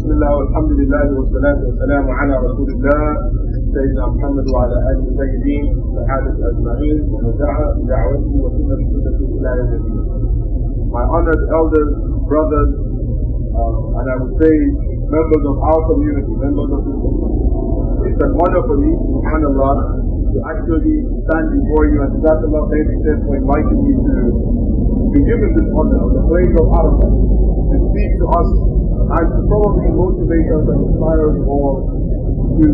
بسم الله والحمد لله والصلاة والسلام على رسول الله سيدنا محمد وعلى آله الطيبين والصحابة أجمعين ومن دعا بدعوته وسنة بسنته إلى يوم الدين. My honored elders, brothers, and I would say members of our community, members of this community. It's an honor for me, subhanAllah, to actually stand before you and Jazakallah khairan for inviting me to be given this honor on the place of Arafat, to speak to us and to probably motivate us and inspire us all to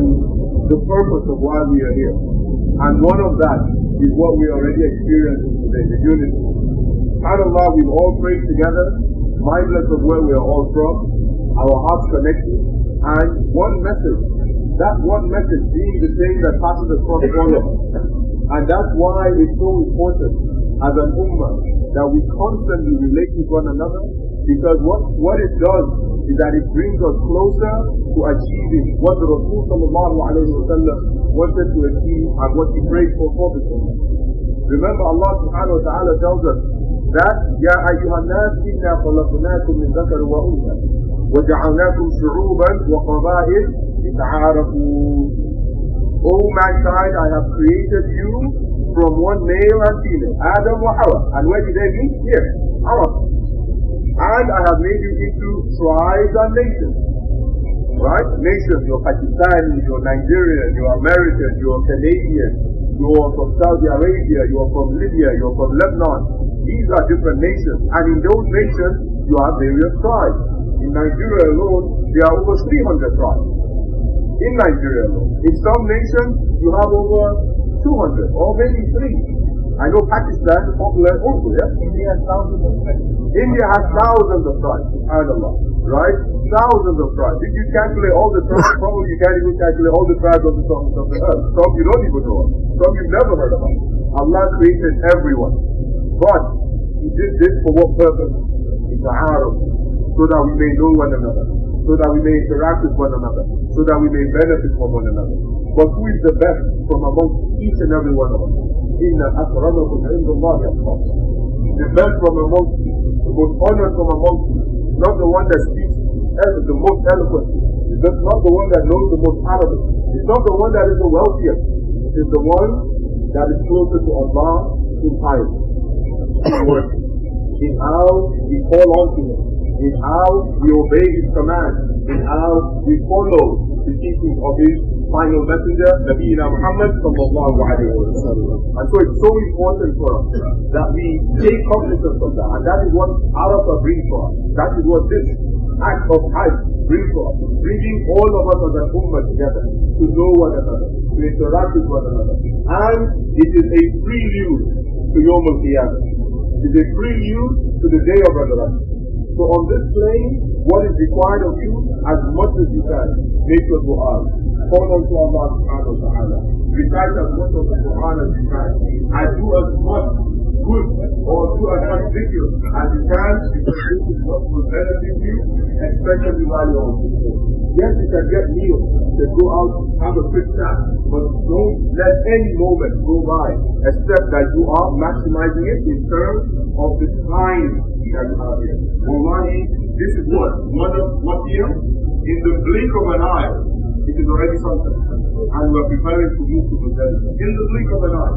the purpose of why we are here. And one of that is what we are already experiencing today, the unity. SubhanAllah, we've all prayed together, mindless of where we are all from, our hearts connected, and one message, that one message being the same that passes across all of us. And that's why it's so important as an ummah that we constantly relate with one another, because what it does is that it brings us closer to achieving what the Rasul sallallahu alayhi wa sallam wanted to achieve and what he prayed for this ummah. Remember, Allah subhanahu wa ta'ala tells us that يَا أَيُّهَا النَّاسِ إِنَّا خَلَقْنَاكُم مِّن ذَكَرٍ وَأُنثَىٰ وَجَعَلْنَاكُمْ شُعُوبًا وَقَبَائِلَ لِتَعَارَفُوا. O mankind, I have created you from one male and female, Adam wa Hawa. And where did they meet? Here, Arafat. And I have made you into tribes and nations. Right? Nations, you're Pakistani, you're Nigerian, you're American, you're Canadian, you're from Saudi Arabia, you're from Libya, you're from Lebanon. These are different nations. And in those nations, you have various tribes. In Nigeria alone, there are over 300 tribes. In Nigeria alone. In some nations, you have over 200 or maybe 3. I know Pakistan is popular also, yeah? India has thousands of tribes. India has thousands of tribes, subhanAllah, right? Thousands of tribes. If you calculate all the tribes, probably you can't even calculate all the tribes of the surface of the earth. Some you don't even know of. Some you've never heard about. Allah created everyone. But He did this for what purpose? It's a haram. So that we may know one another. So that we may interact with one another. So that we may benefit from one another. But who is the best from amongst each and every one of us? Inna akramakum indallahi atqakum. The best from amongst you, the most honored from amongst you, not the one that speaks the most eloquently. It's not the one that knows the most Arabic. It's not the one that is the wealthiest. It is the one that is closer to Allah in piety, in work, in how we call on to Him, in how we obey His commands, in how we follow the teachings of His final messenger, Nabiyyina Muhammad sallallahu alayhi wa sallam. And so it's so important for us that we take cognizance of that. And that is what Arafat brings for us. That is what this act of Hajj brings for us. Bringing all of us as an ummah together to know one another, to interact with one another. And it is a prelude to Yawm al-Qiyamah. It is a prelude to the day of resurrection. So on this plane, what is required of you, as much as you can, make your dua. Call on to Allah subhanahu wa ta'ala. Recite as much of the Quran as you can. And do as much good or do as much dhikr as you can, because this is what will benefit you, especially while you're on this plane. Yes, you can get meals, you can go out, have a quick chat, but don't let any moment go by except that you are maximizing it in terms of the time that you have here. Wallahi, this is what year? In the blink of an eye, it is already sunset. And we are preparing to move to Muzdalifah. In the blink of an eye.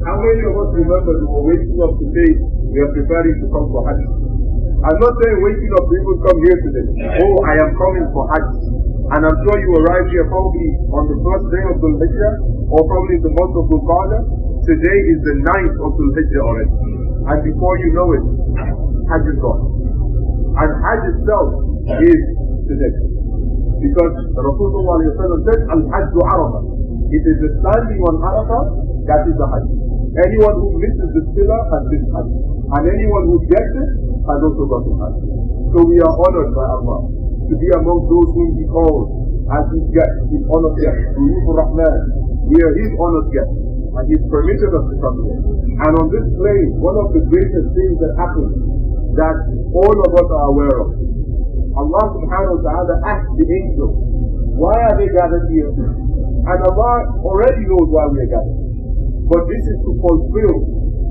How many of us remember we were waking up today, we are preparing to come for Hajj? I'm not saying waking up people come here today. Oh, I am coming for Hajj. And I'm sure you arrived here probably on the first day of Dhul Hijja, or probably in the month of Dhul Qalam. Today is the 9th of Dhul Hijja already. And before you know it, Hajj is gone. And Hajj itself is today. Because Rasulullah said, Al-Hajj Arafat. It is the standing on Arafat that is the Hajj. Anyone who misses the pillar has missed Hajj. And anyone who gets it has also got the Hajj. So we are honored by Allah to be among those whom He calls as His guests, His honored guests, Dhul Rahman. We are His honored guests. And He's permitted us to come here. And on this plane, one of the greatest things that happens that all of us are aware of, Allah subhanahu wa ta'ala asked the angels, why are they gathered here? And Allah already knows why we are gathered. But this is to fulfill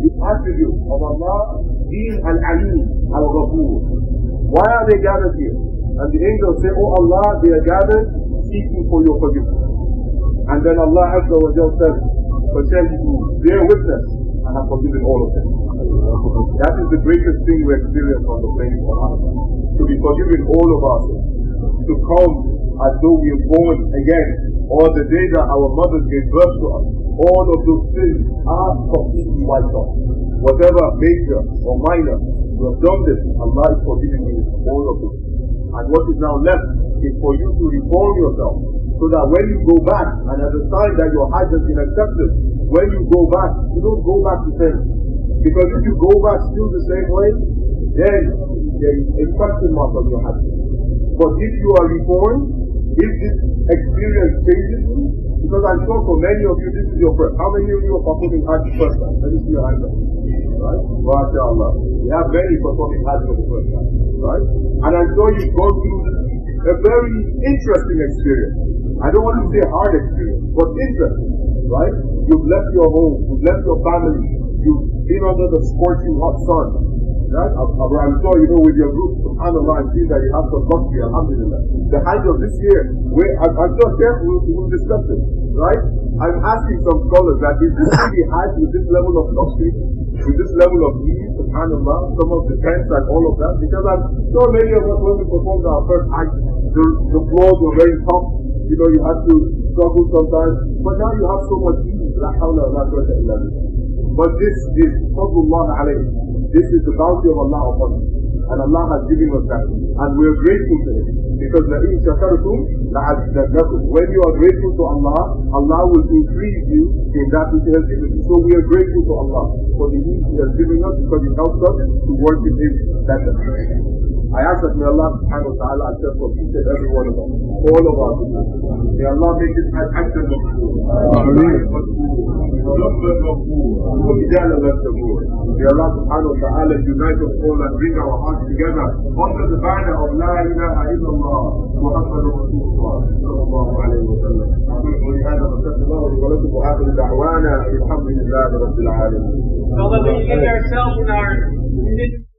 the attribute of Allah being Al-Alim, Al-Ghafur. Why are they gathered here? And the angels say, oh Allah, they are gathered seeking for your forgiveness. And then Allah Azza wa Jalla says, but tell you, bear witness, and have forgiven all of them. That is the greatest thing we experience on the plane of Allah. To be forgiven all of us, to come as though we are born again, or the day that our mothers gave birth to us. All of those sins are completely wiped off. Whatever major or minor you have done this, Allah is forgiving you all of it. And what is now left is for you to reform yourself, so that when you go back, and at the time that your Hajj has been accepted, when you go back, you don't go back to sin. Because if you go back still the same way, then there is a question mark on your Hajj. But if you are reformed, if this experience changes you, because I'm sure for many of you this is your first. How many of you are performing Hajj first time? Let me see your hands up. Right? MashaAllah. We have many performing Hajj for the first time. Right? And I'm sure you've gone through a very interesting experience. I don't want to say hard experience, but interesting. Right? You've left your home, you've left your family, you've been under the scorching hot sun. Right? I'm sure you know with your group, subhanAllah, and see that you have some luxury, alhamdulillah. The Hajj of this year, I'm sure Sheikh will discuss it. Right? I'm asking some scholars that is this really Hajj with this level of luxury, with this level of ease, subhanAllah, some of the tents and all of that, because I'm sure many of us when we performed our first Hajj, the floors were very tough. You know, you had to struggle sometimes, but now you have so much ease. La hawla wa la quwwata illa billah. But this is fadlullah alayhi. This is the bounty of Allah upon us. And Allah has given us that. And we are grateful to Him. Because لَإِن شَكَرْتُمْ لَعَزِّدَنَّكُمْ. When you are grateful to Allah, Allah will increase you in that which He has given you. So we are grateful to Allah for the ease He has given us, because He helps us to worship Him better. I ask that may Allah subhanahu wa ta'ala accept for each and every one of us, all of us. May Allah make this Hajj Hajjan Maqbool, Hajjan Maqbool, Rabban Maqbool, wa Hijalan Maqbool. May Allah subhanahu wa ta'ala unite us all and bring our hearts together under the banner of La ilaha illallah Muhammadur Rasulullah sallallahu alayhi wa sallam. ولهذا نستغفر الله لي ولكم وآخر دعوانا الحمد لله رب العالمين. So that we get ourselves in our